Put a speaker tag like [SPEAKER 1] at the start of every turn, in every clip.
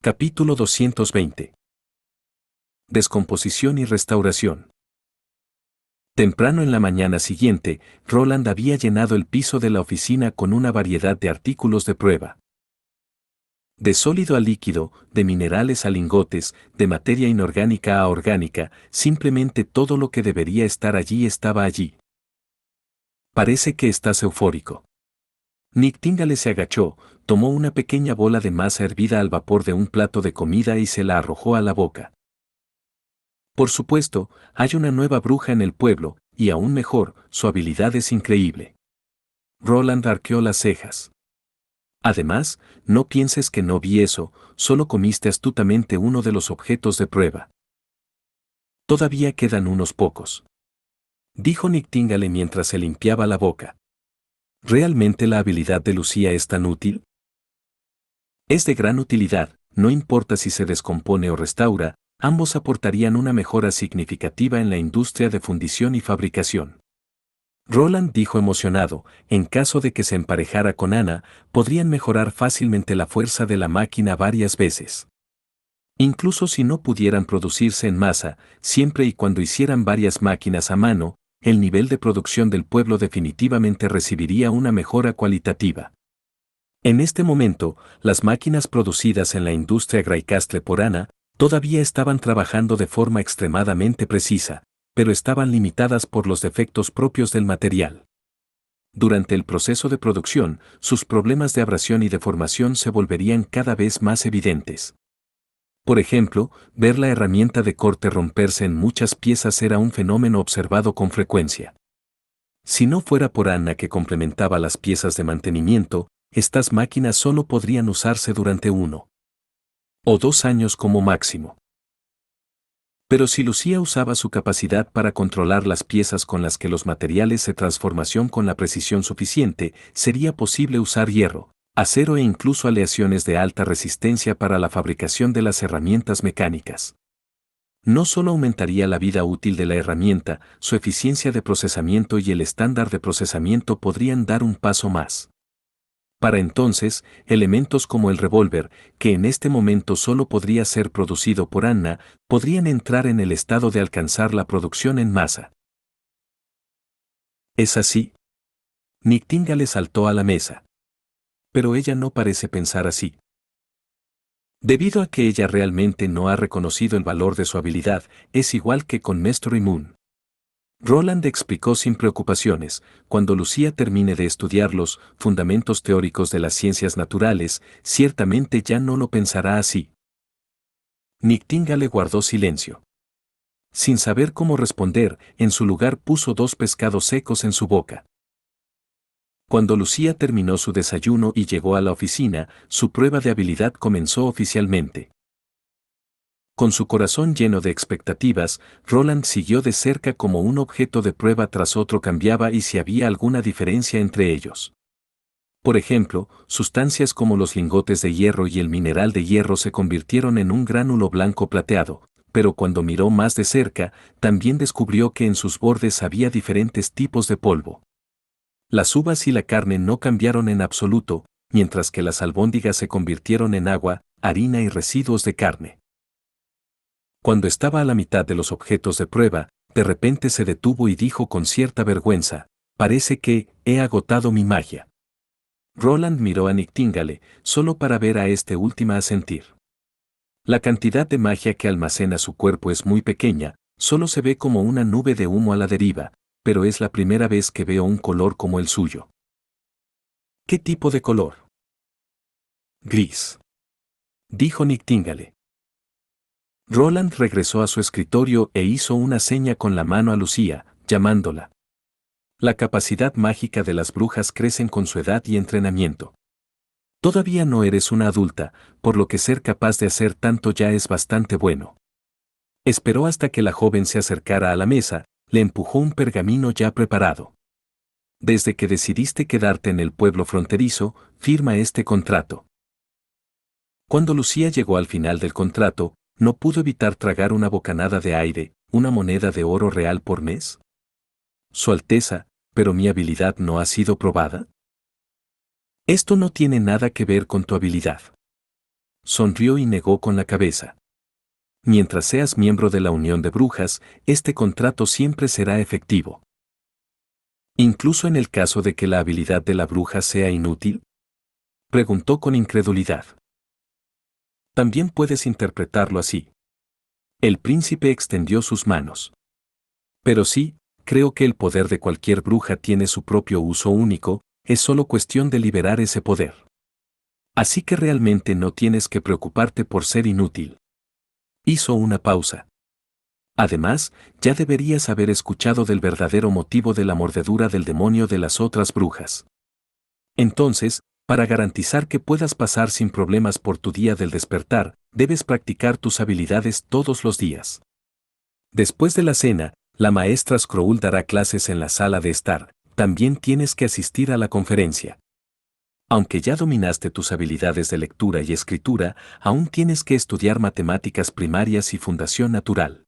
[SPEAKER 1] Capítulo 220. Descomposición y restauración. Temprano en la mañana siguiente, Roland había llenado el piso de la oficina con una variedad de artículos de prueba. De sólido a líquido, de minerales a lingotes, de materia inorgánica a orgánica, simplemente todo lo que debería estar allí estaba allí. Parece que estás eufórico. Nightingale se agachó, tomó una pequeña bola de masa hervida al vapor de un plato de comida y se la arrojó a la boca. Por supuesto, hay una nueva bruja en el pueblo, y aún mejor, su habilidad es increíble. Roland arqueó las cejas. Además, no pienses que no vi eso, solo comiste astutamente uno de los objetos de prueba. Todavía quedan unos pocos. Dijo Nightingale mientras se limpiaba la boca. ¿Realmente la habilidad de Lucía es tan útil? Es de gran utilidad, no importa si se descompone o restaura, ambos aportarían una mejora significativa en la industria de fundición y fabricación. Roland dijo emocionado, en caso de que se emparejara con Anna, podrían mejorar fácilmente la fuerza de la máquina varias veces. Incluso si no pudieran producirse en masa, siempre y cuando hicieran varias máquinas a mano, el nivel de producción del pueblo definitivamente recibiría una mejora cualitativa. En este momento, las máquinas producidas en la industria Greycastle por Anna todavía estaban trabajando de forma extremadamente precisa, pero estaban limitadas por los defectos propios del material. Durante el proceso de producción, sus problemas de abrasión y deformación se volverían cada vez más evidentes. Por ejemplo, ver la herramienta de corte romperse en muchas piezas era un fenómeno observado con frecuencia. Si no fuera por Anna que complementaba las piezas de mantenimiento, estas máquinas solo podrían usarse durante 1 o 2 años como máximo. Pero si Lucía usaba su capacidad para controlar las piezas con las que los materiales se transformación con la precisión suficiente, sería posible usar hierro, acero e incluso aleaciones de alta resistencia para la fabricación de las herramientas mecánicas. No solo aumentaría la vida útil de la herramienta, su eficiencia de procesamiento y el estándar de procesamiento podrían dar un paso más. Para entonces, elementos como el revólver, que en este momento solo podría ser producido por Anna, podrían entrar en el estado de alcanzar la producción en masa. ¿Es así? Nightingale saltó a la mesa. Pero ella no parece pensar así. Debido a que ella realmente no ha reconocido el valor de su habilidad, es igual que con Mystery Moon. Roland explicó sin preocupaciones, cuando Lucía termine de estudiar los fundamentos teóricos de las ciencias naturales, ciertamente ya no lo pensará así. Nightingale guardó silencio. Sin saber cómo responder, en su lugar puso 2 pescados secos en su boca. Cuando Lucía terminó su desayuno y llegó a la oficina, su prueba de habilidad comenzó oficialmente. Con su corazón lleno de expectativas, Roland siguió de cerca cómo un objeto de prueba tras otro cambiaba y si había alguna diferencia entre ellos. Por ejemplo, sustancias como los lingotes de hierro y el mineral de hierro se convirtieron en un gránulo blanco plateado, pero cuando miró más de cerca, también descubrió que en sus bordes había diferentes tipos de polvo. Las uvas y la carne no cambiaron en absoluto, mientras que las albóndigas se convirtieron en agua, harina y residuos de carne. Cuando estaba a la mitad de los objetos de prueba, de repente se detuvo y dijo con cierta vergüenza, «Parece que he agotado mi magia». Roland miró a Nightingale, solo para ver a este última asentir. La cantidad de magia que almacena su cuerpo es muy pequeña, solo se ve como una nube de humo a la deriva, pero es la primera vez que veo un color como el suyo. ¿Qué tipo de color? Gris. Dijo Nightingale. Roland regresó a su escritorio e hizo una seña con la mano a Lucía, llamándola. La capacidad mágica de las brujas crecen con su edad y entrenamiento. Todavía no eres una adulta, por lo que ser capaz de hacer tanto ya es bastante bueno. Esperó hasta que la joven se acercara a la mesa, le empujó un pergamino ya preparado. Desde que decidiste quedarte en el pueblo fronterizo, firma este contrato. Cuando Lucía llegó al final del contrato, no pudo evitar tragar una bocanada de aire, una moneda de oro real por mes. Su Alteza, ¿pero mi habilidad no ha sido probada? Esto no tiene nada que ver con tu habilidad. sonrió y negó con la cabeza. Mientras seas miembro de la Unión de Brujas, este contrato siempre será efectivo. ¿Incluso en el caso de que la habilidad de la bruja sea inútil? Preguntó con incredulidad. También puedes interpretarlo así. El príncipe extendió sus manos. Pero sí, creo que el poder de cualquier bruja tiene su propio uso único, es solo cuestión de liberar ese poder. Así que realmente no tienes que preocuparte por ser inútil. Hizo una pausa. Además, ya deberías haber escuchado del verdadero motivo de la mordedura del demonio de las otras brujas. Entonces, para garantizar que puedas pasar sin problemas por tu día del despertar, debes practicar tus habilidades todos los días. Después de la cena, la maestra Scroll dará clases en la sala de estar, también tienes que asistir a la conferencia. Aunque ya dominaste tus habilidades de lectura y escritura, aún tienes que estudiar matemáticas primarias y fundación natural.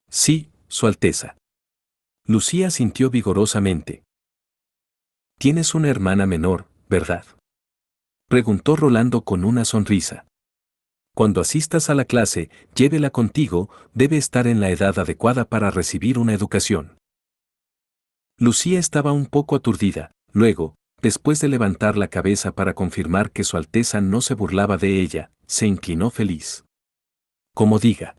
[SPEAKER 1] Sí, Su Alteza. Lucía asintió vigorosamente. Tienes una hermana menor, ¿verdad? Preguntó Rolando con una sonrisa. Cuando asistas a la clase, llévela contigo, debe estar en la edad adecuada para recibir una educación. Lucía estaba un poco aturdida, luego, después de levantar la cabeza para confirmar que Su Alteza no se burlaba de ella, se inclinó feliz. Como diga.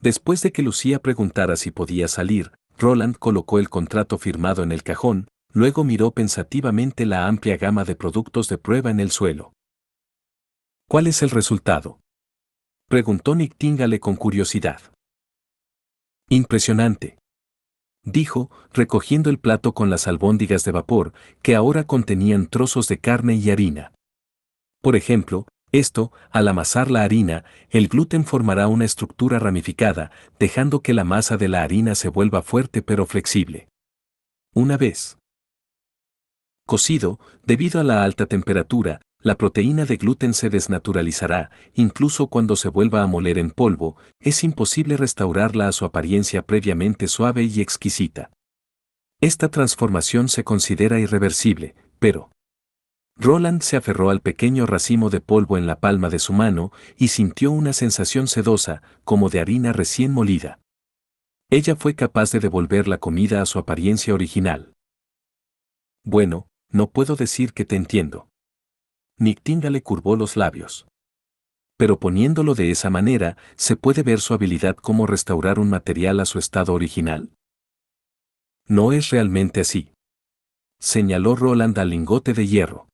[SPEAKER 1] Después de que Lucía preguntara si podía salir, Roland colocó el contrato firmado en el cajón, luego miró pensativamente la amplia gama de productos de prueba en el suelo. ¿Cuál es el resultado? Preguntó Nictíngale con curiosidad. Impresionante, dijo, recogiendo el plato con las albóndigas de vapor, que ahora contenían trozos de carne y harina. Por ejemplo, al amasar la harina, el gluten formará una estructura ramificada, dejando que la masa de la harina se vuelva fuerte pero flexible. Una vez cocido, debido a la alta temperatura, la proteína de gluten se desnaturalizará, incluso cuando se vuelva a moler en polvo, es imposible restaurarla a su apariencia previamente suave y exquisita. Esta transformación se considera irreversible, pero Roland se aferró al pequeño racimo de polvo en la palma de su mano y sintió una sensación sedosa, como de harina recién molida. Ella fue capaz de devolver la comida a su apariencia original. Bueno, no puedo decir que te entiendo. Nictíngale curvó los labios. Pero poniéndolo de esa manera, ¿se puede ver su habilidad como restaurar un material a su estado original? No es realmente así. Señaló Roland al lingote de hierro.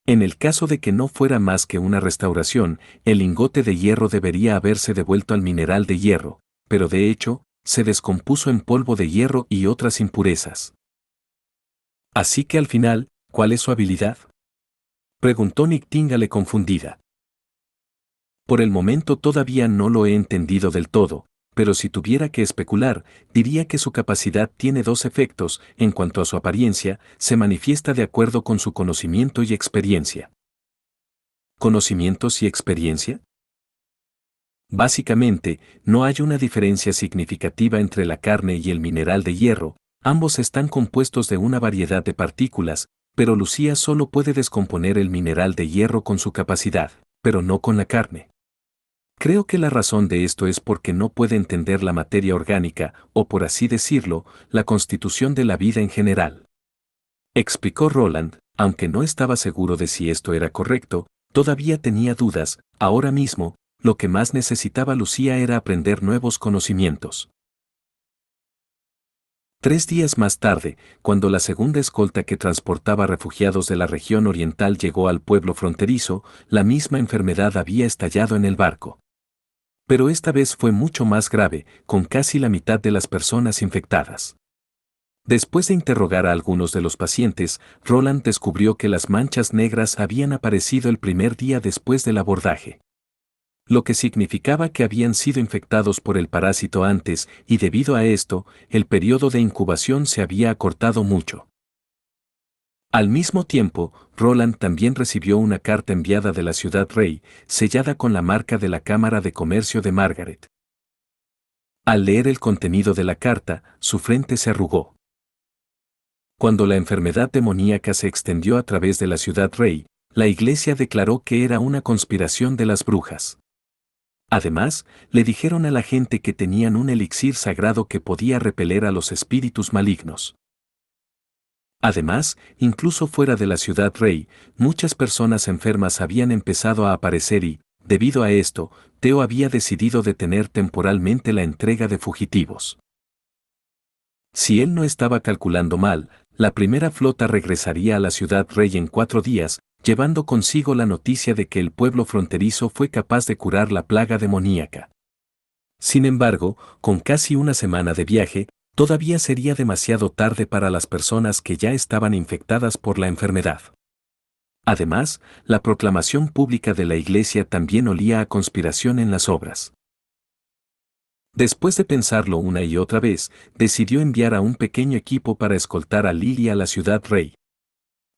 [SPEAKER 1] En el caso de que no fuera más que una restauración, el lingote de hierro debería haberse devuelto al mineral de hierro, pero de hecho, se descompuso en polvo de hierro y otras impurezas. Así que al final, ¿cuál es su habilidad? Preguntó Nictíngale confundida. Por el momento todavía no lo he entendido del todo, pero si tuviera que especular, diría que su capacidad tiene dos efectos. En cuanto a su apariencia, se manifiesta de acuerdo con su conocimiento y experiencia. ¿Conocimientos y experiencia? Básicamente, no hay una diferencia significativa entre la carne y el mineral de hierro, ambos están compuestos de una variedad de partículas, pero Lucía solo puede descomponer el mineral de hierro con su capacidad, pero no con la carne. Creo que la razón de esto es porque no puede entender la materia orgánica, o por así decirlo, la constitución de la vida en general. Explicó Roland, aunque no estaba seguro de si esto era correcto, todavía tenía dudas. Ahora mismo, lo que más necesitaba Lucía era aprender nuevos conocimientos. 3 días más tarde, cuando la segunda escolta que transportaba refugiados de la región oriental llegó al pueblo fronterizo, la misma enfermedad había estallado en el barco. Pero esta vez fue mucho más grave, con casi la mitad de las personas infectadas. Después de interrogar a algunos de los pacientes, Roland descubrió que las manchas negras habían aparecido el primer día después del abordaje. Lo que significaba que habían sido infectados por el parásito antes, y debido a esto, el periodo de incubación se había acortado mucho. Al mismo tiempo, Roland también recibió una carta enviada de la ciudad rey, sellada con la marca de la Cámara de Comercio de Margaret. Al leer el contenido de la carta, su frente se arrugó. Cuando la enfermedad demoníaca se extendió a través de la ciudad rey, la iglesia declaró que era una conspiración de las brujas. Además, le dijeron a la gente que tenían un elixir sagrado que podía repeler a los espíritus malignos. Además, incluso fuera de la ciudad rey, muchas personas enfermas habían empezado a aparecer y, debido a esto, Theo había decidido detener temporalmente la entrega de fugitivos. Si él no estaba calculando mal, la primera flota regresaría a la ciudad rey en 4 días, llevando consigo la noticia de que el pueblo fronterizo fue capaz de curar la plaga demoníaca. Sin embargo, con casi una semana de viaje, todavía sería demasiado tarde para las personas que ya estaban infectadas por la enfermedad. Además, la proclamación pública de la iglesia también olía a conspiración en las obras. Después de pensarlo una y otra vez, decidió enviar a un pequeño equipo para escoltar a Lily a la ciudad rey.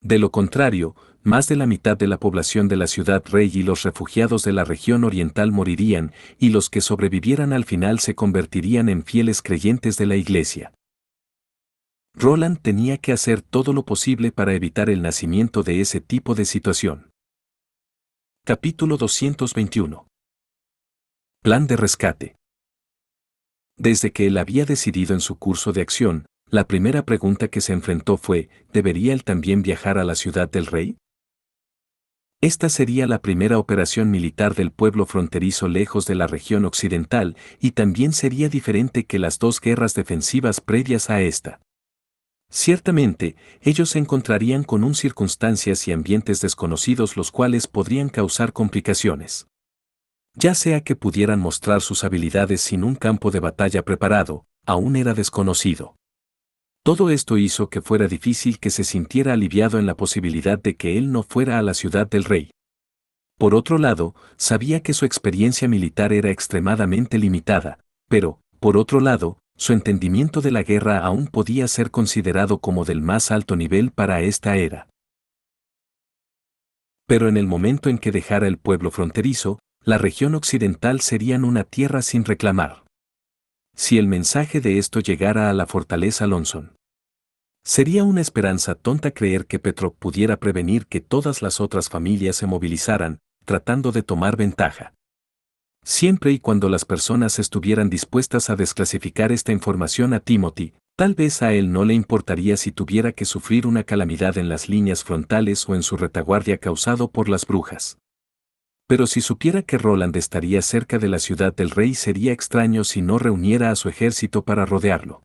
[SPEAKER 1] De lo contrario, más de la mitad de la población de la ciudad rey y los refugiados de la región oriental morirían, y los que sobrevivieran al final se convertirían en fieles creyentes de la iglesia. Roland tenía que hacer todo lo posible para evitar el nacimiento de ese tipo de situación. Capítulo 221. Plan de rescate. Desde que él había decidido en su curso de acción, la primera pregunta que se enfrentó fue, ¿debería él también viajar a la ciudad del rey? Esta sería la primera operación militar del pueblo fronterizo lejos de la región occidental, y también sería diferente que las 2 guerras defensivas previas a esta. Ciertamente, ellos se encontrarían con circunstancias y ambientes desconocidos los cuales podrían causar complicaciones. Ya sea que pudieran mostrar sus habilidades sin un campo de batalla preparado, aún era desconocido. Todo esto hizo que fuera difícil que se sintiera aliviado en la posibilidad de que él no fuera a la ciudad del rey. Por otro lado, sabía que su experiencia militar era extremadamente limitada, pero, por otro lado, su entendimiento de la guerra aún podía ser considerado como del más alto nivel para esta era. Pero en el momento en que dejara el pueblo fronterizo, la región occidental serían una tierra sin reclamar. Si el mensaje de esto llegara a la fortaleza Lonson, sería una esperanza tonta creer que Petrov pudiera prevenir que todas las otras familias se movilizaran, tratando de tomar ventaja. Siempre y cuando las personas estuvieran dispuestas a desclasificar esta información a Timothy, tal vez a él no le importaría si tuviera que sufrir una calamidad en las líneas frontales o en su retaguardia causado por las brujas. Pero si supiera que Roland estaría cerca de la ciudad del rey sería extraño si no reuniera a su ejército para rodearlo.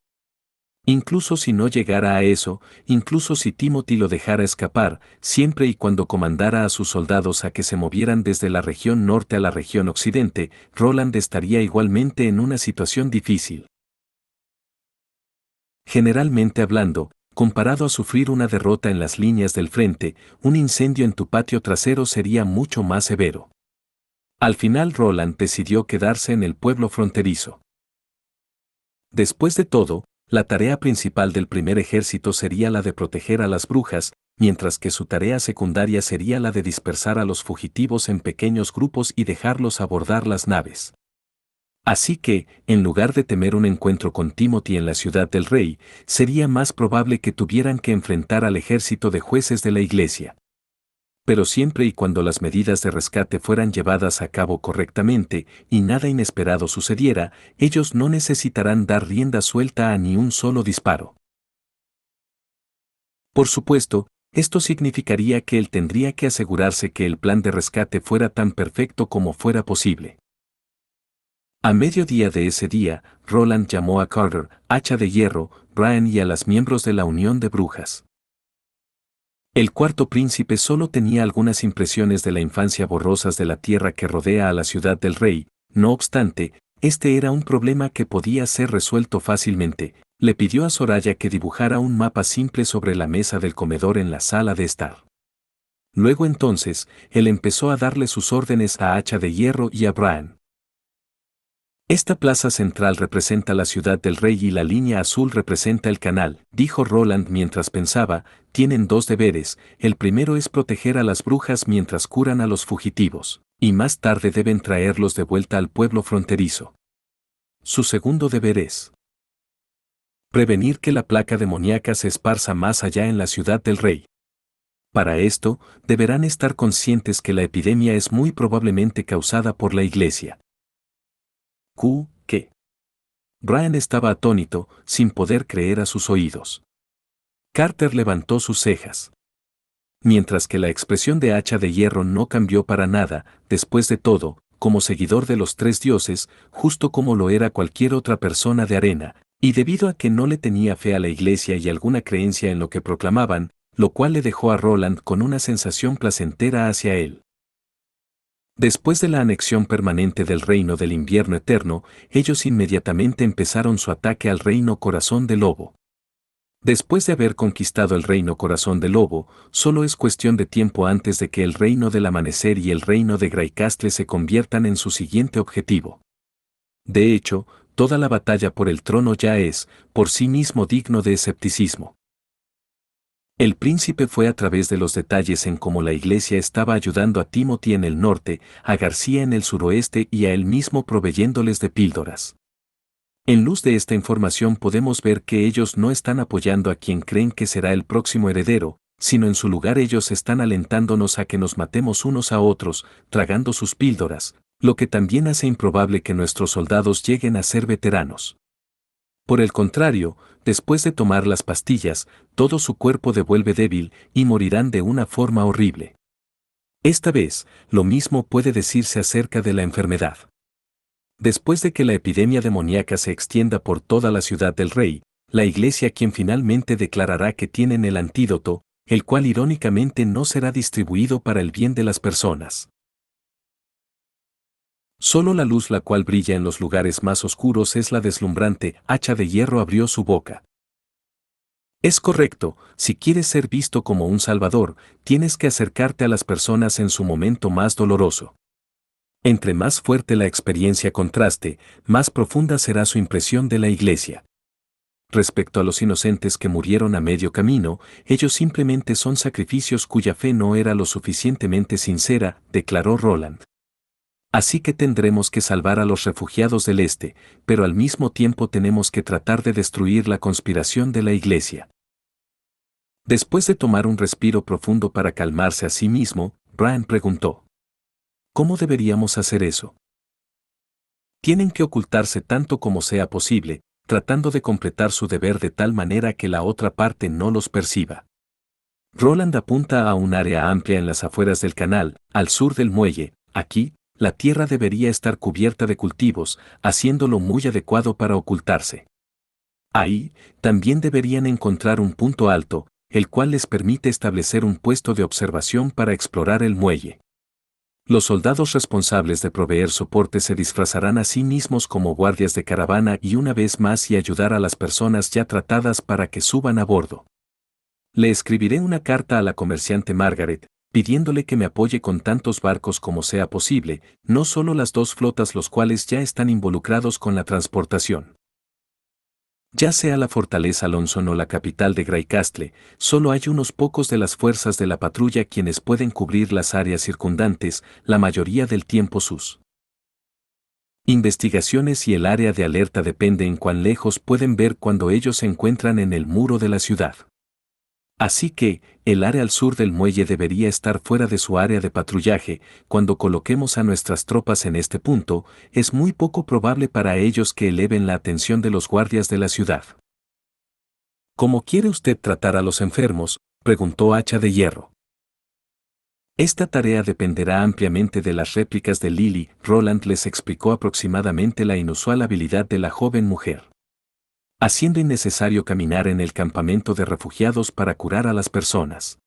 [SPEAKER 1] Incluso si no llegara a eso, incluso si Timothy lo dejara escapar, siempre y cuando comandara a sus soldados a que se movieran desde la región norte a la región occidente, Roland estaría igualmente en una situación difícil. Generalmente hablando, comparado a sufrir una derrota en las líneas del frente, un incendio en tu patio trasero sería mucho más severo. Al final Roland decidió quedarse en el pueblo fronterizo. Después de todo, la tarea principal del primer ejército sería la de proteger a las brujas, mientras que su tarea secundaria sería la de dispersar a los fugitivos en pequeños grupos y dejarlos abordar las naves. Así que, en lugar de temer un encuentro con Timothy en la ciudad del rey, sería más probable que tuvieran que enfrentar al ejército de jueces de la iglesia. Pero siempre y cuando las medidas de rescate fueran llevadas a cabo correctamente y nada inesperado sucediera, ellos no necesitarán dar rienda suelta a ni un solo disparo. Por supuesto, esto significaría que él tendría que asegurarse que el plan de rescate fuera tan perfecto como fuera posible. A mediodía de ese día, Roland llamó a Carter, Hacha de Hierro, Brian y a las miembros de la Unión de Brujas. El cuarto príncipe solo tenía algunas impresiones de la infancia borrosas de la tierra que rodea a la ciudad del rey, no obstante, este era un problema que podía ser resuelto fácilmente. Le pidió a Soraya que dibujara un mapa simple sobre la mesa del comedor en la sala de estar. Luego entonces, él empezó a darle sus órdenes a Hacha de Hierro y a Brian. Esta plaza central representa la ciudad del rey y la línea azul representa el canal, dijo Roland mientras pensaba, tienen 2 deberes, el primero es proteger a las brujas mientras curan a los fugitivos, y más tarde deben traerlos de vuelta al pueblo fronterizo. Su segundo deber es prevenir que la placa demoníaca se esparza más allá en la ciudad del rey. Para esto, deberán estar conscientes que la epidemia es muy probablemente causada por la Iglesia. ¿Qué? Brian estaba atónito, sin poder creer a sus oídos. Carter levantó sus cejas. Mientras que la expresión de Hacha de Hierro no cambió para nada, después de todo, como seguidor de los tres dioses, justo como lo era cualquier otra persona de Arena, y debido a que no le tenía fe a la Iglesia y alguna creencia en lo que proclamaban, lo cual le dejó a Roland con una sensación placentera hacia él. Después de la anexión permanente del Reino del Invierno Eterno, ellos inmediatamente empezaron su ataque al Reino Corazón de Lobo. Después de haber conquistado el Reino Corazón de Lobo, solo es cuestión de tiempo antes de que el Reino del Amanecer y el Reino de Graicastle se conviertan en su siguiente objetivo. De hecho, toda la batalla por el trono ya es, por sí mismo, digno de escepticismo. El príncipe fue a través de los detalles en cómo la Iglesia estaba ayudando a Timothy en el norte, a García en el suroeste y a él mismo proveyéndoles de píldoras. En luz de esta información podemos ver que ellos no están apoyando a quien creen que será el próximo heredero, sino en su lugar ellos están alentándonos a que nos matemos unos a otros, tragando sus píldoras, lo que también hace improbable que nuestros soldados lleguen a ser veteranos. Por el contrario, después de tomar las pastillas, todo su cuerpo devuelve débil y morirán de una forma horrible. Esta vez, lo mismo puede decirse acerca de la enfermedad. Después de que la epidemia demoníaca se extienda por toda la ciudad del rey, la Iglesia quien finalmente declarará que tienen el antídoto, el cual irónicamente no será distribuido para el bien de las personas. Solo la luz la cual brilla en los lugares más oscuros es la deslumbrante. Hacha de Hierro abrió su boca. Es correcto, si quieres ser visto como un salvador, tienes que acercarte a las personas en su momento más doloroso. Entre más fuerte la experiencia contraste, más profunda será su impresión de la Iglesia. Respecto a los inocentes que murieron a medio camino, ellos simplemente son sacrificios cuya fe no era lo suficientemente sincera, declaró Roland. Así que tendremos que salvar a los refugiados del Este, pero al mismo tiempo tenemos que tratar de destruir la conspiración de la Iglesia. Después de tomar un respiro profundo para calmarse a sí mismo, Brian preguntó: ¿cómo deberíamos hacer eso? Tienen que ocultarse tanto como sea posible, tratando de completar su deber de tal manera que la otra parte no los perciba. Roland apunta a un área amplia en las afueras del canal, al sur del muelle. Aquí, la tierra debería estar cubierta de cultivos, haciéndolo muy adecuado para ocultarse. Ahí, también deberían encontrar un punto alto, el cual les permite establecer un puesto de observación para explorar el muelle. Los soldados responsables de proveer soporte se disfrazarán a sí mismos como guardias de caravana y una vez más y ayudar a las personas ya tratadas para que suban a bordo. Le escribiré una carta a la comerciante Margaret, pidiéndole que me apoye con tantos barcos como sea posible, no solo las dos flotas los cuales ya están involucrados con la transportación. Ya sea la fortaleza Alonson o la capital de Graicastle, solo hay unos pocos de las fuerzas de la patrulla quienes pueden cubrir las áreas circundantes, la mayoría del tiempo sus investigaciones y el área de alerta depende en cuán lejos pueden ver cuando ellos se encuentran en el muro de la ciudad. Así que, el área al sur del muelle debería estar fuera de su área de patrullaje. Cuando coloquemos a nuestras tropas en este punto, es muy poco probable para ellos que eleven la atención de los guardias de la ciudad. ¿Cómo quiere usted tratar a los enfermos?, preguntó Hacha de Hierro. Esta tarea dependerá ampliamente de las réplicas de Lily. Roland les explicó aproximadamente la inusual habilidad de la joven mujer, haciendo innecesario caminar en el campamento de refugiados para curar a las personas.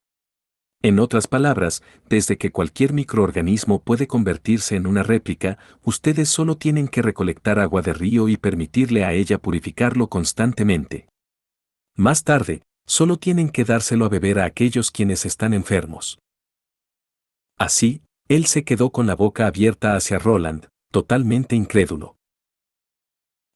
[SPEAKER 1] En otras palabras, desde que cualquier microorganismo puede convertirse en una réplica, ustedes solo tienen que recolectar agua de río y permitirle a ella purificarlo constantemente. Más tarde, solo tienen que dárselo a beber a aquellos quienes están enfermos. Así, él se quedó con la boca abierta hacia Roland, totalmente incrédulo.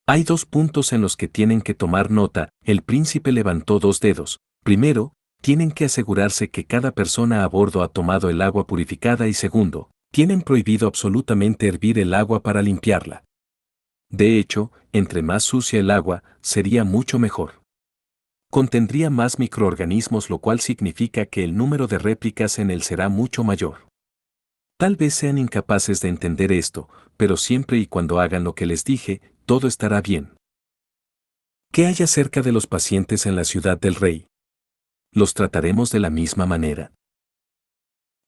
[SPEAKER 1] Hay dos puntos en los que tienen que tomar nota. El príncipe levantó dos dedos. Primero, tienen que asegurarse que cada persona a bordo ha tomado el agua purificada y segundo, tienen prohibido absolutamente hervir el agua para limpiarla. De hecho, entre más sucia el agua, sería mucho mejor. Contendría más microorganismos, lo cual significa que el número de réplicas en él será mucho mayor. Tal vez sean incapaces de entender esto, pero siempre y cuando hagan lo que les dije, todo estará bien. ¿Qué hay acerca de los pacientes en la ciudad del rey? ¿Los trataremos de la misma manera?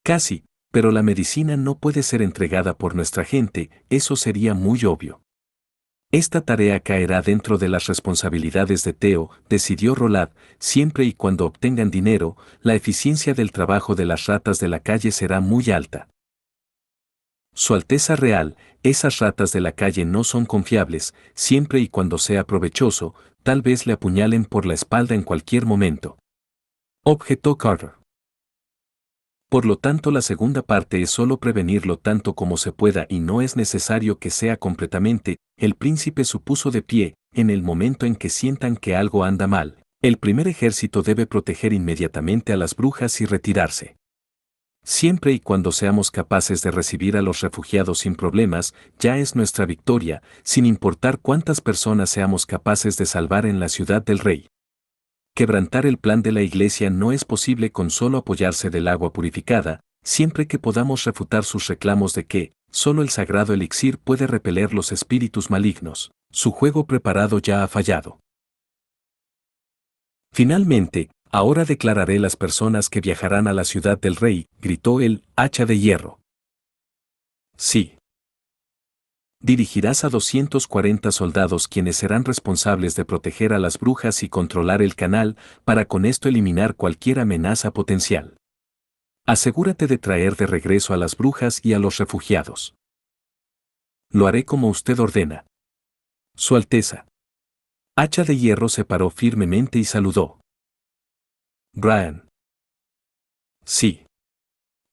[SPEAKER 1] Casi, pero la medicina no puede ser entregada por nuestra gente, eso sería muy obvio. Esta tarea caerá dentro de las responsabilidades de Theo, decidió Rolad, siempre y cuando obtengan dinero, la eficiencia del trabajo de las ratas de la calle será muy alta. Su Alteza Real, esas ratas de la calle no son confiables, siempre y cuando sea provechoso, tal vez le apuñalen por la espalda en cualquier momento. Objetó Carter. Por lo tanto, la segunda parte es solo prevenirlo tanto como se pueda y no es necesario que sea completamente. El príncipe se puso de pie, en el momento en que sientan que algo anda mal. El primer ejército debe proteger inmediatamente a las brujas y retirarse. Siempre y cuando seamos capaces de recibir a los refugiados sin problemas, ya es nuestra victoria, sin importar cuántas personas seamos capaces de salvar en la ciudad del rey. Quebrantar el plan de la Iglesia no es posible con solo apoyarse del agua purificada, siempre que podamos refutar sus reclamos de que, solo el sagrado elixir puede repeler los espíritus malignos. Su juego preparado ya ha fallado. Finalmente, ahora declararé las personas que viajarán a la ciudad del rey, gritó el hacha de hierro. Sí. Dirigirás a 240 soldados quienes serán responsables de proteger a las brujas y controlar el canal, para con esto eliminar cualquier amenaza potencial. Asegúrate de traer de regreso a las brujas y a los refugiados. Lo haré como usted ordena. Su Alteza. Hacha de hierro se paró firmemente y saludó. Brian. Sí.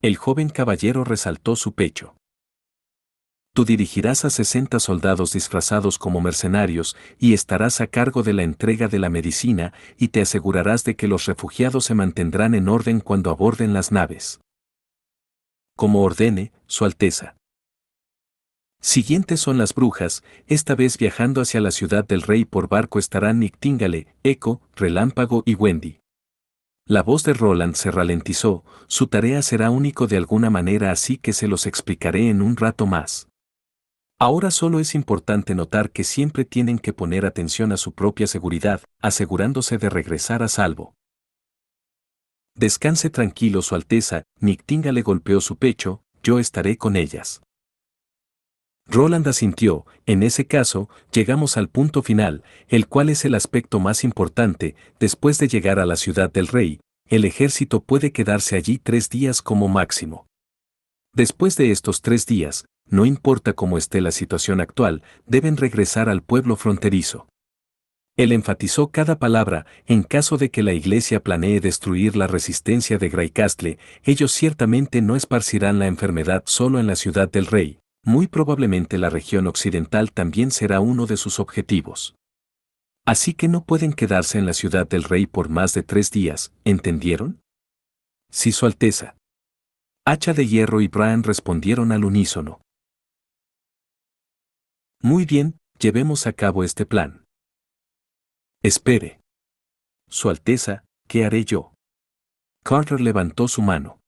[SPEAKER 1] El joven caballero resaltó su pecho. Tú dirigirás a 60 soldados disfrazados como mercenarios y estarás a cargo de la entrega de la medicina y te asegurarás de que los refugiados se mantendrán en orden cuando aborden las naves. Como ordene, Su Alteza. Siguientes son las brujas, esta vez viajando hacia la ciudad del rey por barco estarán Nictíngale, Eco, Relámpago y Wendy. La voz de Roland se ralentizó, su tarea será único de alguna manera, así que se los explicaré en un rato más. Ahora solo es importante notar que siempre tienen que poner atención a su propia seguridad, asegurándose de regresar a salvo. Descanse tranquilo, Su Alteza, Nictinga le golpeó su pecho, yo estaré con ellas. Roland asintió, en ese caso, llegamos al punto final, el cual es el aspecto más importante, después de llegar a la ciudad del rey, el ejército puede quedarse allí 3 días como máximo. Después de estos 3 días, no importa cómo esté la situación actual, deben regresar al pueblo fronterizo. Él enfatizó cada palabra, en caso de que la iglesia planee destruir la resistencia de Greycastle, ellos ciertamente no esparcirán la enfermedad solo en la ciudad del rey, muy probablemente la región occidental también será uno de sus objetivos. Así que no pueden quedarse en la ciudad del rey por más de 3 días, ¿entendieron? Sí, Su Alteza. Hacha de hierro y Brian respondieron al unísono. Muy bien, llevemos a cabo este plan. Espere. Su Alteza, ¿qué haré yo? Carter levantó su mano.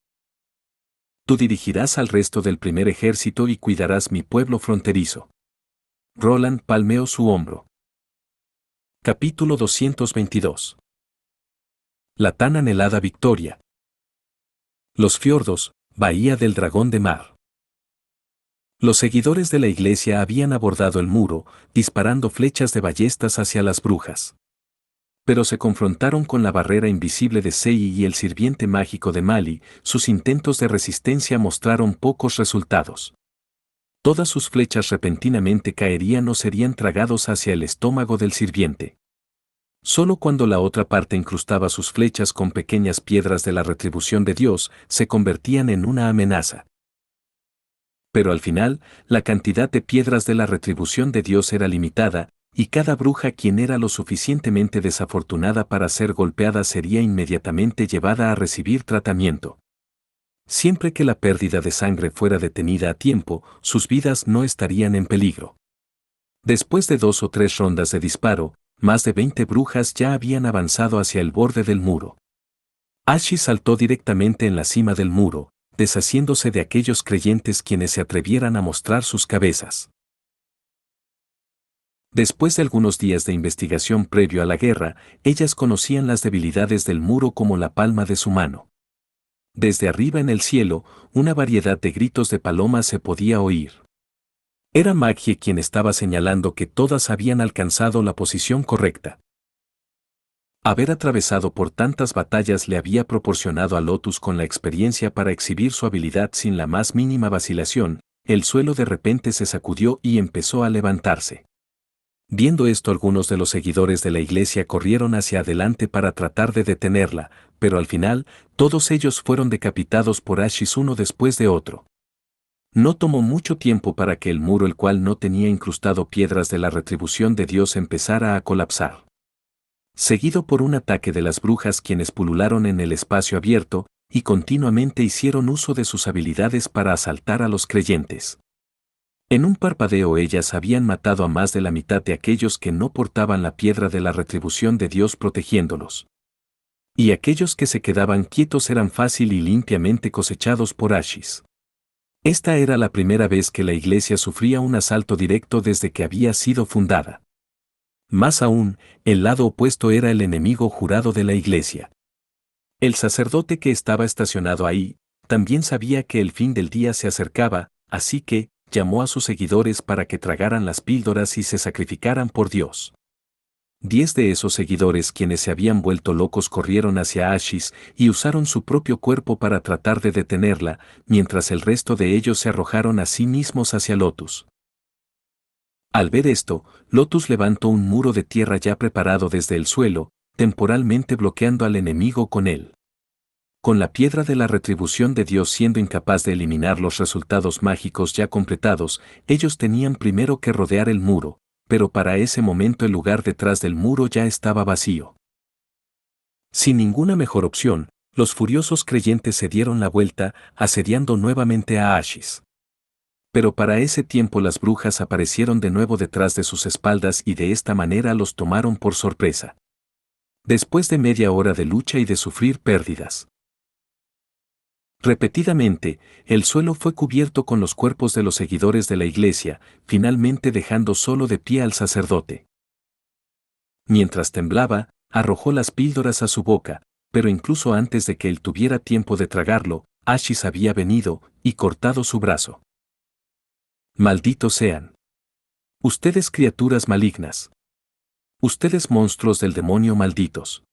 [SPEAKER 1] Tú dirigirás al resto del primer ejército y cuidarás mi pueblo fronterizo. Roland palmeó su hombro. Capítulo 222. La tan anhelada victoria. Los fiordos, Bahía del Dragón de Mar. Los seguidores de la iglesia habían abordado el muro, disparando flechas de ballestas hacia las brujas. Pero se confrontaron con la barrera invisible de Sei y el sirviente mágico de Mali, sus intentos de resistencia mostraron pocos resultados. Todas sus flechas repentinamente caerían o serían tragados hacia el estómago del sirviente. Solo cuando la otra parte incrustaba sus flechas con pequeñas piedras de la retribución de Dios, se convertían en una amenaza. Pero al final, la cantidad de piedras de la retribución de Dios era limitada, y cada bruja quien era lo suficientemente desafortunada para ser golpeada sería inmediatamente llevada a recibir tratamiento. Siempre que la pérdida de sangre fuera detenida a tiempo, sus vidas no estarían en peligro. Después de 2 o 3 rondas de disparo, Más de 20 brujas ya habían avanzado hacia el borde del muro. Ashis saltó directamente en la cima del muro, deshaciéndose de aquellos creyentes quienes se atrevieran a mostrar sus cabezas. Después de algunos días de investigación previo a la guerra, ellas conocían las debilidades del muro como la palma de su mano. Desde arriba en el cielo, una variedad de gritos de palomas se podía oír. Era Maggie quien estaba señalando que todas habían alcanzado la posición correcta. Haber atravesado por tantas batallas le había proporcionado a Lotus con la experiencia para exhibir su habilidad sin la más mínima vacilación. El suelo de repente se sacudió y empezó a levantarse. Viendo esto, algunos de los seguidores de la iglesia corrieron hacia adelante para tratar de detenerla, pero al final, todos ellos fueron decapitados por Ashis uno después de otro. No tomó mucho tiempo para que el muro, el cual no tenía incrustado piedras de la retribución de Dios, empezara a colapsar. Seguido por un ataque de las brujas quienes pulularon en el espacio abierto, y continuamente hicieron uso de sus habilidades para asaltar a los creyentes. En un parpadeo ellas habían matado a más de la mitad de aquellos que no portaban la piedra de la retribución de Dios protegiéndolos. Y aquellos que se quedaban quietos eran fácil y limpiamente cosechados por Ashis. Esta era la primera vez que la iglesia sufría un asalto directo desde que había sido fundada. Más aún, el lado opuesto era el enemigo jurado de la iglesia. El sacerdote que estaba estacionado ahí, también sabía que el fin del día se acercaba, así que llamó a sus seguidores para que tragaran las píldoras y se sacrificaran por Dios. 10 de esos seguidores quienes se habían vuelto locos corrieron hacia Ashis y usaron su propio cuerpo para tratar de detenerla, mientras el resto de ellos se arrojaron a sí mismos hacia Lotus. Al ver esto, Lotus levantó un muro de tierra ya preparado desde el suelo, temporalmente bloqueando al enemigo con él. Con la piedra de la retribución de Dios siendo incapaz de eliminar los resultados mágicos ya completados, ellos tenían primero que rodear el muro, pero para ese momento el lugar detrás del muro ya estaba vacío. Sin ninguna mejor opción, los furiosos creyentes se dieron la vuelta, asediando nuevamente a Ashis. Pero para ese tiempo las brujas aparecieron de nuevo detrás de sus espaldas y de esta manera los tomaron por sorpresa. Después de media hora de lucha y de sufrir pérdidas repetidamente, el suelo fue cubierto con los cuerpos de los seguidores de la iglesia, finalmente dejando solo de pie al sacerdote. Mientras temblaba, arrojó las píldoras a su boca, pero incluso antes de que él tuviera tiempo de tragarlo, Ashis había venido y cortado su brazo. Malditos sean. Ustedes criaturas malignas. Ustedes monstruos del demonio malditos.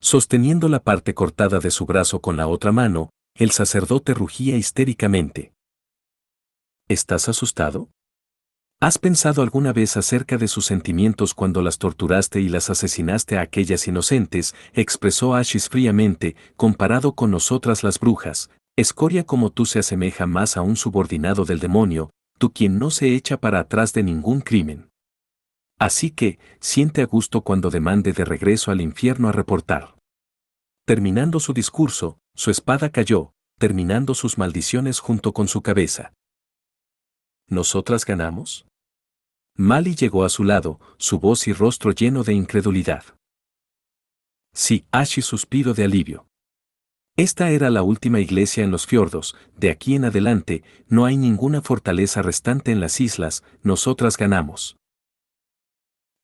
[SPEAKER 1] Sosteniendo la parte cortada de su brazo con la otra mano, el sacerdote rugía histéricamente. ¿Estás asustado? ¿Has pensado alguna vez acerca de sus sentimientos cuando las torturaste y las asesinaste a aquellas inocentes? Expresó Ashis fríamente. Comparado con nosotras las brujas, escoria como tú se asemeja más a un subordinado del demonio, tú quien no se echa para atrás de ningún crimen. Así que, siente a gusto cuando demande de regreso al infierno a reportar. Terminando su discurso, su espada cayó, terminando sus maldiciones junto con su cabeza. ¿Nosotras ganamos? Mali llegó a su lado, su voz y rostro lleno de incredulidad. Sí, Ashis suspiró de alivio. Esta era la última iglesia en los fiordos, de aquí en adelante, no hay ninguna fortaleza restante en las islas, nosotras ganamos.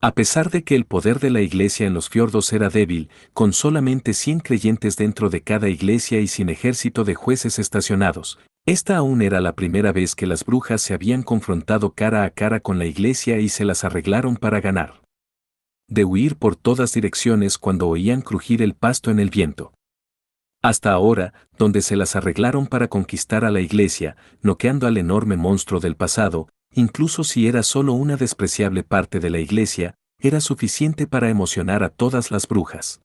[SPEAKER 1] A pesar de que el poder de la iglesia en los fiordos era débil, con solamente 100 creyentes dentro de cada iglesia y sin ejército de jueces estacionados, esta aún era la primera vez que las brujas se habían confrontado cara a cara con la iglesia y se las arreglaron para ganar. De huir por todas direcciones cuando oían crujir el pasto en el viento. Hasta ahora, donde se las arreglaron para conquistar a la iglesia, noqueando al enorme monstruo del pasado, incluso si era solo una despreciable parte de la iglesia, era suficiente para emocionar a todas las brujas.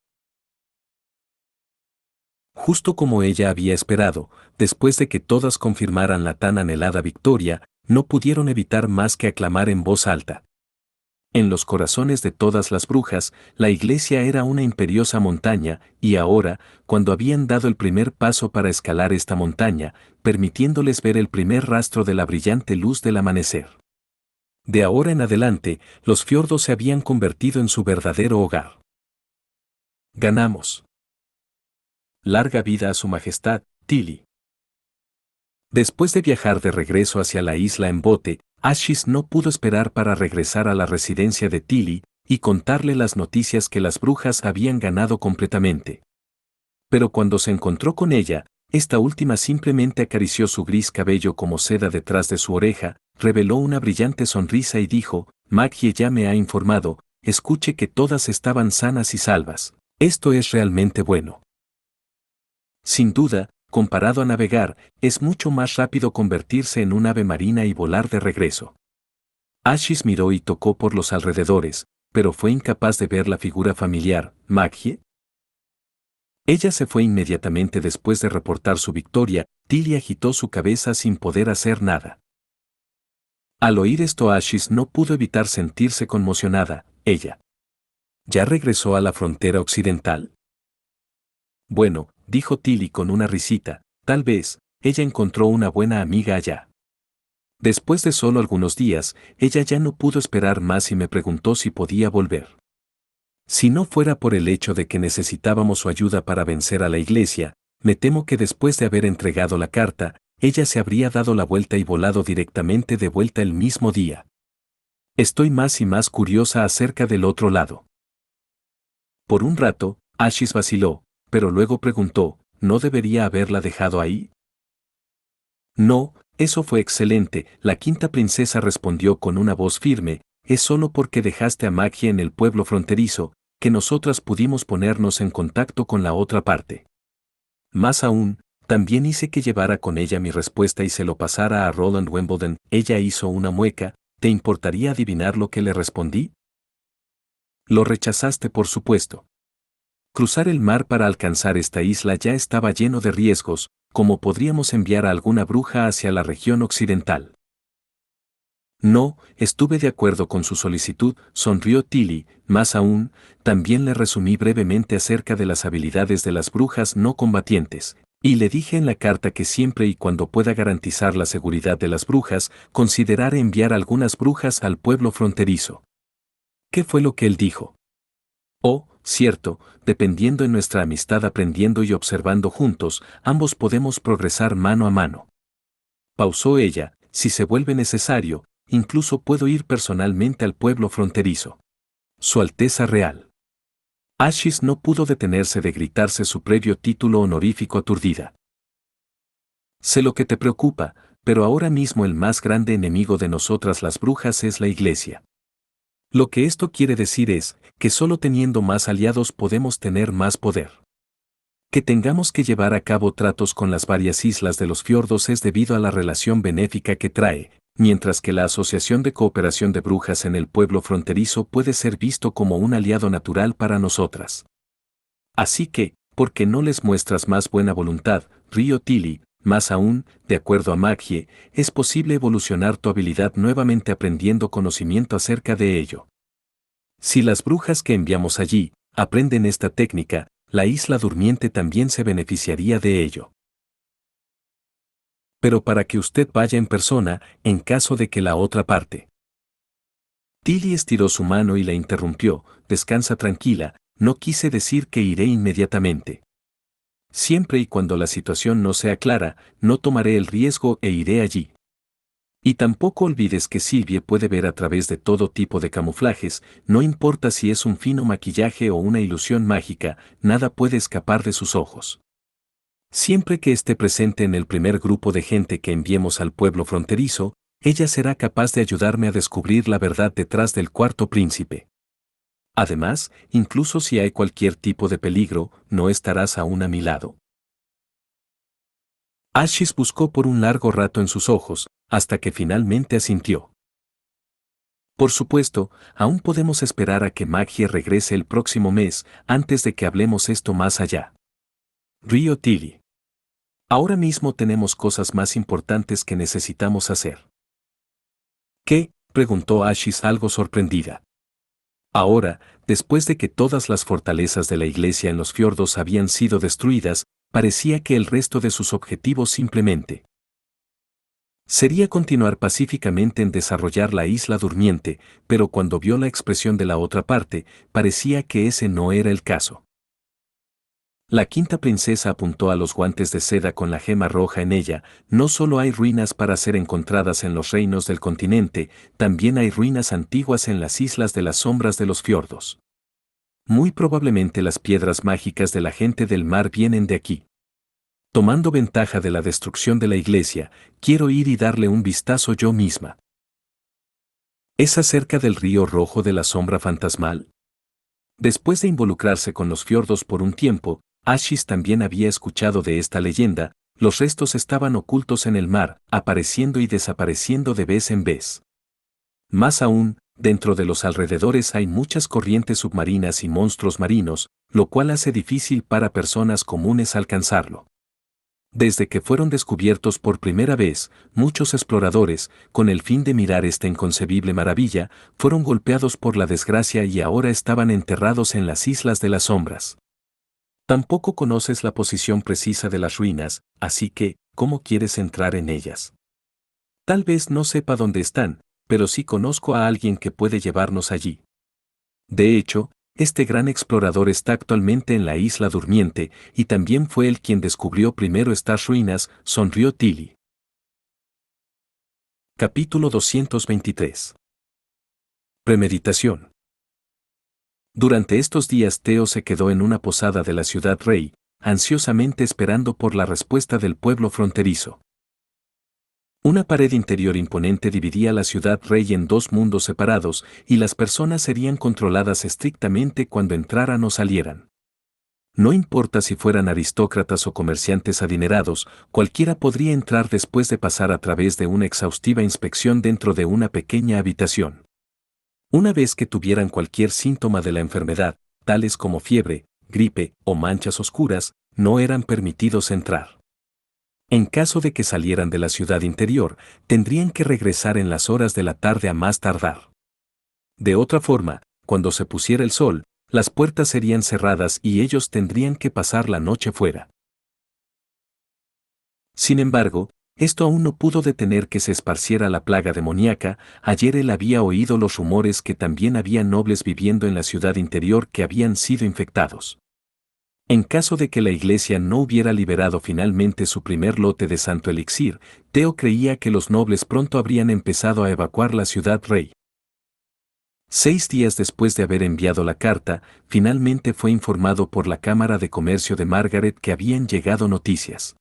[SPEAKER 1] Justo como ella había esperado, después de que todas confirmaran la tan anhelada victoria, no pudieron evitar más que aclamar en voz alta. En los corazones de todas las brujas, la iglesia era una imperiosa montaña, y ahora, cuando habían dado el primer paso para escalar esta montaña, permitiéndoles ver el primer rastro de la brillante luz del amanecer. De ahora en adelante, los fiordos se habían convertido en su verdadero hogar. Ganamos. Larga vida a su majestad, Tilly. Después de viajar de regreso hacia la isla en bote, Ashis no pudo esperar para regresar a la residencia de Tilly y contarle las noticias que las brujas habían ganado completamente. Pero cuando se encontró con ella, esta última simplemente acarició su gris cabello como seda detrás de su oreja, reveló una brillante sonrisa y dijo: Maggie ya me ha informado, escuche que todas estaban sanas y salvas. Esto es realmente bueno. Sin duda, comparado a navegar, es mucho más rápido convertirse en un ave marina y volar de regreso. Ashis miró y tocó por los alrededores, pero fue incapaz de ver la figura familiar. ¿Maggie? Ella se fue inmediatamente después de reportar su victoria. Tilly agitó su cabeza sin poder hacer nada. Al oír esto, Ashis no pudo evitar sentirse conmocionada. Ella ¿ya regresó a la frontera occidental? Bueno, dijo Tilly con una risita, tal vez, ella encontró una buena amiga allá. Después de solo algunos días, ella ya no pudo esperar más y me preguntó si podía volver. Si no fuera por el hecho de que necesitábamos su ayuda para vencer a la iglesia, me temo que después de haber entregado la carta, ella se habría dado la vuelta y volado directamente de vuelta el mismo día. Estoy más y más curiosa acerca del otro lado. Por un rato, Ashis vaciló, pero luego preguntó, ¿no debería haberla dejado ahí? No, eso fue excelente, la quinta princesa respondió con una voz firme, es solo porque dejaste a Maggie en el pueblo fronterizo, que nosotras pudimos ponernos en contacto con la otra parte. Más aún, también hice que llevara con ella mi respuesta y se lo pasara a Roland Wimbledon. Ella hizo una mueca. ¿Te importaría adivinar lo que le respondí? Lo rechazaste, por supuesto. Cruzar el mar para alcanzar esta isla ya estaba lleno de riesgos, ¿cómo podríamos enviar a alguna bruja hacia la región occidental? No, estuve de acuerdo con su solicitud, sonrió Tilly. Más aún, también le resumí brevemente acerca de las habilidades de las brujas no combatientes, y le dije en la carta que siempre y cuando pueda garantizar la seguridad de las brujas, consideraré enviar algunas brujas al pueblo fronterizo. ¿Qué fue lo que él dijo? Oh, cierto, dependiendo de nuestra amistad, aprendiendo y observando juntos, ambos podemos progresar mano a mano. Pausó ella, si se vuelve necesario, incluso puedo ir personalmente al pueblo fronterizo. Su Alteza Real. Ashis no pudo detenerse de gritarse su previo título honorífico aturdida. Sé lo que te preocupa, pero ahora mismo el más grande enemigo de nosotras las brujas es la iglesia. Lo que esto quiere decir es que solo teniendo más aliados podemos tener más poder. Que tengamos que llevar a cabo tratos con las varias islas de los fiordos es debido a la relación benéfica que trae, mientras que la Asociación de Cooperación de Brujas en el pueblo fronterizo puede ser visto como un aliado natural para nosotras. Así que, ¿por qué no les muestras más buena voluntad, Río Tilly? Más aún, de acuerdo a Maggie, es posible evolucionar tu habilidad nuevamente aprendiendo conocimiento acerca de ello. Si las brujas que enviamos allí aprenden esta técnica, la isla durmiente también se beneficiaría de ello. Pero para que usted vaya en persona, en caso de que la otra parte. Tilly estiró su mano y la interrumpió. Descansa tranquila, no quise decir que iré inmediatamente. Siempre y cuando la situación no sea clara, no tomaré el riesgo e iré allí. Y tampoco olvides que Sylvie puede ver a través de todo tipo de camuflajes, no importa si es un fino maquillaje o una ilusión mágica, nada puede escapar de sus ojos. Siempre que esté presente en el primer grupo de gente que enviemos al pueblo fronterizo, ella será capaz de ayudarme a descubrir la verdad detrás del cuarto príncipe. Además, incluso si hay cualquier tipo de peligro, ¿no estarás aún a mi lado? Ashis buscó por un largo rato en sus ojos, hasta que finalmente asintió. Por supuesto, aún podemos esperar a que Maggie regrese el próximo mes, antes de que hablemos esto más allá. Río Tilly. Ahora mismo tenemos cosas más importantes que necesitamos hacer. ¿Qué? Preguntó Ashis algo sorprendida. Ahora, después de que todas las fortalezas de la iglesia en los fiordos habían sido destruidas, parecía que el resto de sus objetivos simplemente Sería continuar pacíficamente en desarrollar la isla durmiente, pero cuando vio la expresión de la otra parte, parecía que ese no era el caso. La quinta princesa apuntó a los guantes de seda con la gema roja en ella. No solo hay ruinas para ser encontradas en los reinos del continente, también hay ruinas antiguas en las islas de las sombras de los fiordos. Muy probablemente las piedras mágicas de la gente del mar vienen de aquí. Tomando ventaja de la destrucción de la iglesia, quiero ir y darle un vistazo yo misma. ¿Es acerca del río rojo de la sombra fantasmal? Después de involucrarse con los fiordos por un tiempo, Ashis también había escuchado de esta leyenda. Los restos estaban ocultos en el mar, apareciendo y desapareciendo de vez en vez. Más aún, dentro de los alrededores hay muchas corrientes submarinas y monstruos marinos, lo cual hace difícil para personas comunes alcanzarlo. Desde que fueron descubiertos por primera vez, muchos exploradores, con el fin de mirar esta inconcebible maravilla, fueron golpeados por la desgracia y ahora estaban enterrados en las Islas de las Sombras. Tampoco conoces la posición precisa de las ruinas, así que, ¿cómo quieres entrar en ellas? Tal vez no sepa dónde están, pero sí conozco a alguien que puede llevarnos allí. De hecho, este gran explorador está actualmente en la isla durmiente, y también fue él quien descubrió primero estas ruinas, sonrió Tilly. Capítulo 223. Premeditación. Durante estos días Theo se quedó en una posada de la ciudad rey, ansiosamente esperando por la respuesta del pueblo fronterizo. Una pared interior imponente dividía la ciudad rey en dos mundos separados, y las personas serían controladas estrictamente cuando entraran o salieran. No importa si fueran aristócratas o comerciantes adinerados, cualquiera podría entrar después de pasar a través de una exhaustiva inspección dentro de una pequeña habitación. Una vez que tuvieran cualquier síntoma de la enfermedad, tales como fiebre, gripe o manchas oscuras, no eran permitidos entrar. En caso de que salieran de la ciudad interior, tendrían que regresar en las horas de la tarde a más tardar. De otra forma, cuando se pusiera el sol, las puertas serían cerradas y ellos tendrían que pasar la noche fuera. Sin embargo, esto aún no pudo detener que se esparciera la plaga demoníaca. Ayer él había oído los rumores que también había nobles viviendo en la ciudad interior que habían sido infectados. En caso de que la iglesia no hubiera liberado finalmente su primer lote de santo elixir, Theo creía que los nobles pronto habrían empezado a evacuar la ciudad rey. 6 días después de haber enviado la carta, finalmente fue informado por la Cámara de Comercio de Margaret que habían llegado noticias.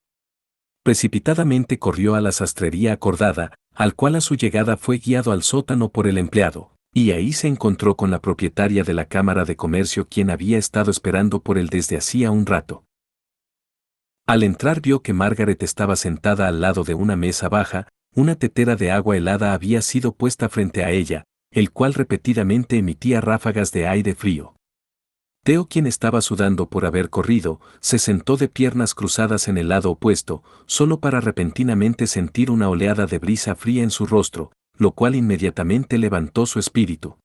[SPEAKER 1] Precipitadamente corrió a la sastrería acordada, al cual a su llegada fue guiado al sótano por el empleado. Y ahí se encontró con la propietaria de la Cámara de Comercio quien había estado esperando por él desde hacía un rato. Al entrar vio que Margaret estaba sentada al lado de una mesa baja, una tetera de agua helada había sido puesta frente a ella, el cual repetidamente emitía ráfagas de aire frío. Theo, quien estaba sudando por haber corrido, se sentó de piernas cruzadas en el lado opuesto, solo para repentinamente sentir una oleada de brisa fría en su rostro, lo cual inmediatamente levantó su espíritu.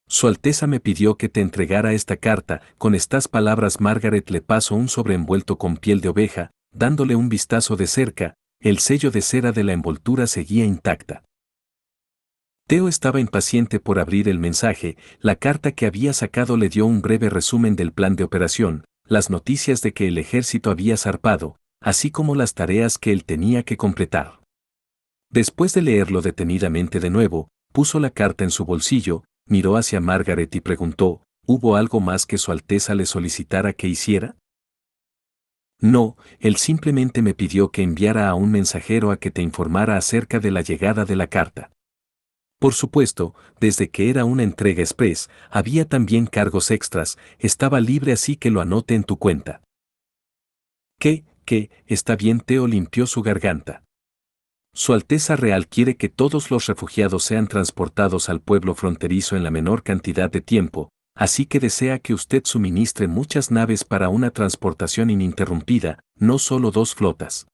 [SPEAKER 1] Su Alteza me pidió que te entregara esta carta. Con estas palabras Margaret le pasó un sobreenvuelto con piel de oveja, dándole un vistazo de cerca, el sello de cera de la envoltura seguía intacta. Theo estaba impaciente por abrir el mensaje. La carta que había sacado le dio un breve resumen del plan de operación, las noticias de que el ejército había zarpado, así como las tareas que él tenía que completar. Después de leerlo detenidamente de nuevo, puso la carta en su bolsillo, miró hacia Margaret y preguntó, ¿hubo algo más que Su Alteza le solicitara que hiciera? No, él simplemente me pidió que enviara a un mensajero a que te informara acerca de la llegada de la carta. Por supuesto, desde que era una entrega express, había también cargos extras, estaba libre así que lo anote en tu cuenta. ¿Qué? Está bien. Theo limpió su garganta. Su Alteza Real quiere que todos los refugiados sean transportados al pueblo fronterizo en la menor cantidad de tiempo, así que desea que usted suministre muchas naves para una transportación ininterrumpida, no solo 2 flotas.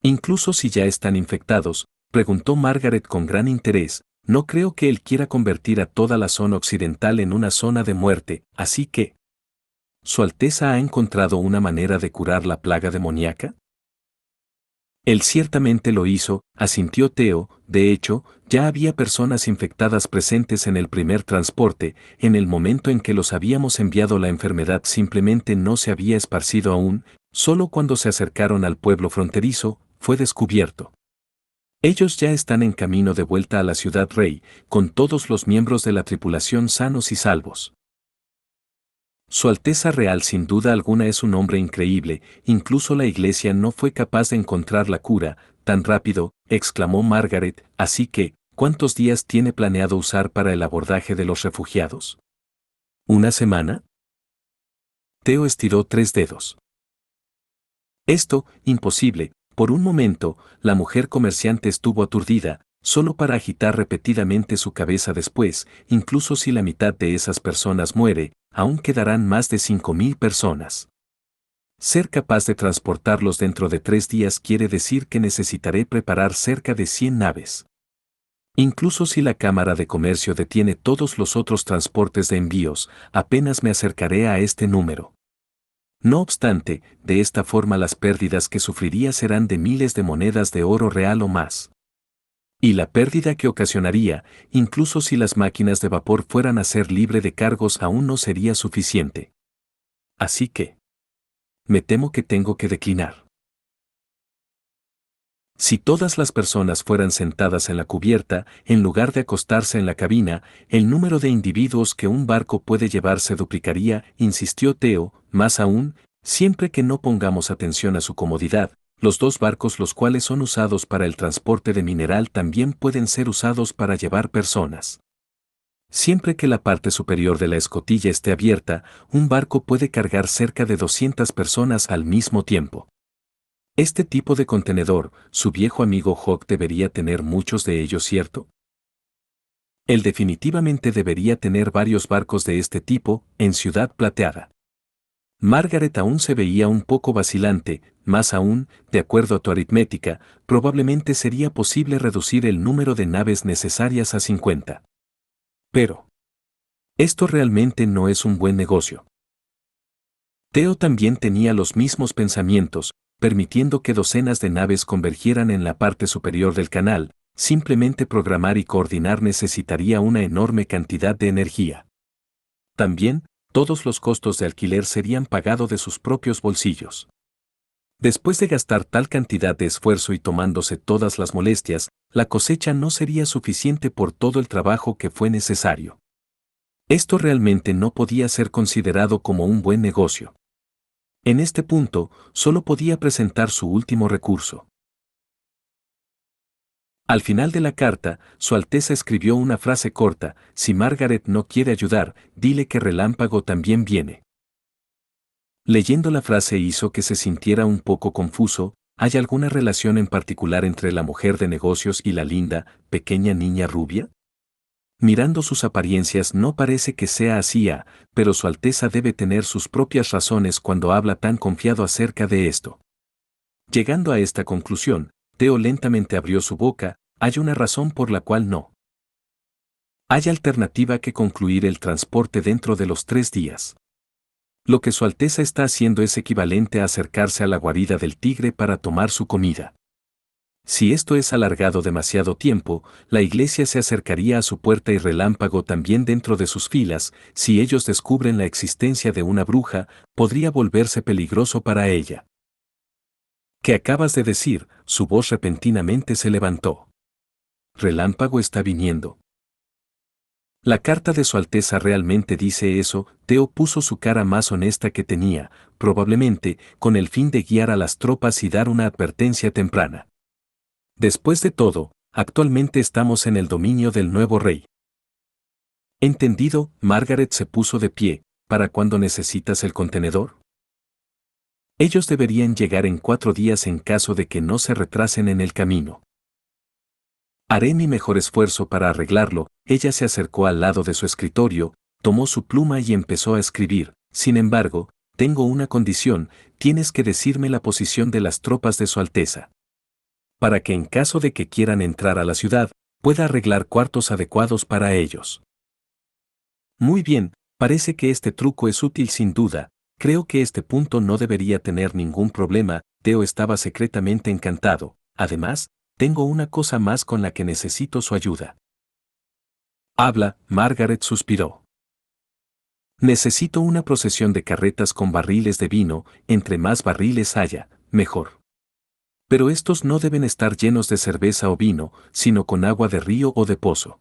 [SPEAKER 1] Incluso si ya están infectados, preguntó Margaret con gran interés, no creo que él quiera convertir a toda la zona occidental en una zona de muerte, así que... ¿Su Alteza ha encontrado una manera de curar la plaga demoníaca? Él ciertamente lo hizo, asintió Theo. De hecho, ya había personas infectadas presentes en el primer transporte. En el momento en que los habíamos enviado, la enfermedad simplemente no se había esparcido aún. Solo cuando se acercaron al pueblo fronterizo, fue descubierto. Ellos ya están en camino de vuelta a la ciudad rey, con todos los miembros de la tripulación sanos y salvos. Su Alteza Real sin duda alguna es un hombre increíble. Incluso la iglesia no fue capaz de encontrar la cura tan rápido, exclamó Margaret. Así que, ¿cuántos días tiene planeado usar para el abordaje de los refugiados? ¿Una semana? Theo estiró 3 dedos. Esto, imposible. Por un momento, la mujer comerciante estuvo aturdida, solo para agitar repetidamente su cabeza. Después, incluso si la mitad de esas personas muere, aún quedarán más de 5.000 personas. Ser capaz de transportarlos dentro de 3 días quiere decir que necesitaré preparar cerca de 100 naves. Incluso si la Cámara de Comercio detiene todos los otros transportes de envíos, apenas me acercaré a este número. No obstante, de esta forma las pérdidas que sufriría serán de miles de monedas de oro real o más. Y la pérdida que ocasionaría, incluso si las máquinas de vapor fueran a ser libre de cargos, aún no sería suficiente. Así que, me temo que tengo que declinar. Si todas las personas fueran sentadas en la cubierta, en lugar de acostarse en la cabina, el número de individuos que un barco puede llevar se duplicaría, insistió Theo. Más aún, siempre que no pongamos atención a su comodidad, los 2 barcos los cuales son usados para el transporte de mineral también pueden ser usados para llevar personas. Siempre que la parte superior de la escotilla esté abierta, un barco puede cargar cerca de 200 personas al mismo tiempo. Este tipo de contenedor, su viejo amigo Hawk debería tener muchos de ellos, ¿cierto? Él definitivamente debería tener varios barcos de este tipo en Ciudad Plateada. Margaret aún se veía un poco vacilante. Más aún, de acuerdo a tu aritmética, probablemente sería posible reducir el número de naves necesarias a 50. Pero, esto realmente no es un buen negocio. Theo también tenía los mismos pensamientos, permitiendo que docenas de naves convergieran en la parte superior del canal. Simplemente programar y coordinar necesitaría una enorme cantidad de energía. También, todos los costos de alquiler serían pagados de sus propios bolsillos. Después de gastar tal cantidad de esfuerzo y tomándose todas las molestias, la cosecha no sería suficiente por todo el trabajo que fue necesario. Esto realmente no podía ser considerado como un buen negocio. En este punto, solo podía presentar su último recurso. Al final de la carta, Su Alteza escribió una frase corta: si Margaret no quiere ayudar, dile que Relámpago también viene. Leyendo la frase hizo que se sintiera un poco confuso. ¿Hay alguna relación en particular entre la mujer de negocios y la linda, pequeña niña rubia? Mirando sus apariencias no parece que sea así, pero Su Alteza debe tener sus propias razones cuando habla tan confiado acerca de esto. Llegando a esta conclusión, Theo lentamente abrió su boca. Hay una razón por la cual no. Hay alternativa que concluir el transporte dentro de los 3 días. Lo que Su Alteza está haciendo es equivalente a acercarse a la guarida del tigre para tomar su comida. Si esto es alargado demasiado tiempo, la iglesia se acercaría a su puerta y Relámpago también dentro de sus filas. Si ellos descubren la existencia de una bruja, podría volverse peligroso para ella. ¿Qué acabas de decir? Su voz repentinamente se levantó. Relámpago está viniendo. La carta de Su Alteza realmente dice eso. Theo puso su cara más honesta que tenía, probablemente con el fin de guiar a las tropas y dar una advertencia temprana. Después de todo, actualmente estamos en el dominio del nuevo rey. Entendido. Margaret se puso de pie. ¿Para cuándo necesitas el contenedor? Ellos deberían llegar en 4 días en caso de que no se retrasen en el camino. Haré mi mejor esfuerzo para arreglarlo. Ella se acercó al lado de su escritorio, tomó su pluma y empezó a escribir. Sin embargo, tengo una condición: tienes que decirme la posición de las tropas de Su Alteza. Para que en caso de que quieran entrar a la ciudad, pueda arreglar cuartos adecuados para ellos. Muy bien, parece que este truco es útil sin duda. Creo que este punto no debería tener ningún problema. Theo estaba secretamente encantado. Además, tengo una cosa más con la que necesito su ayuda. Habla, Margaret suspiró. Necesito una procesión de carretas con barriles de vino, entre más barriles haya, mejor. Pero estos no deben estar llenos de cerveza o vino, sino con agua de río o de pozo.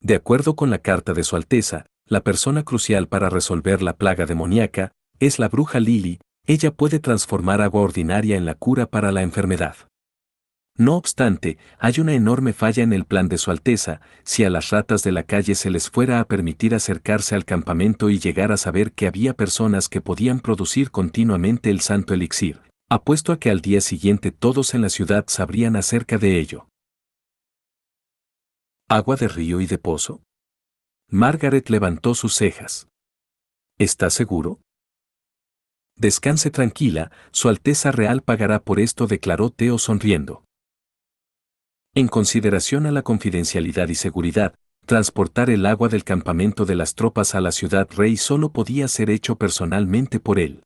[SPEAKER 1] De acuerdo con la carta de Su Alteza, la persona crucial para resolver la plaga demoníaca es la bruja Lily. Ella puede transformar agua ordinaria en la cura para la enfermedad. No obstante, hay una enorme falla en el plan de Su Alteza. Si a las ratas de la calle se les fuera a permitir acercarse al campamento y llegar a saber que había personas que podían producir continuamente el santo elixir, apuesto a que al día siguiente todos en la ciudad sabrían acerca de ello. ¿Agua de río y de pozo? Margaret levantó sus cejas. ¿Está seguro? Descanse tranquila, Su Alteza Real pagará por esto, declaró Theo sonriendo. En consideración a la confidencialidad y seguridad, transportar el agua del campamento de las tropas a la ciudad rey solo podía ser hecho personalmente por él.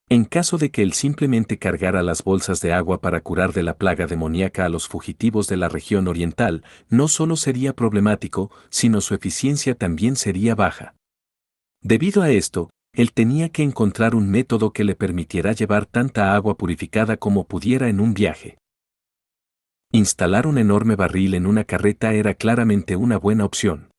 [SPEAKER 1] En caso de que él simplemente cargara las bolsas de agua para curar de la plaga demoníaca a los fugitivos de la región oriental, no solo sería problemático, sino su eficiencia también sería baja. Debido a esto, él tenía que encontrar un método que le permitiera llevar tanta agua purificada como pudiera en un viaje. Instalar un enorme barril en una carreta era claramente una buena opción.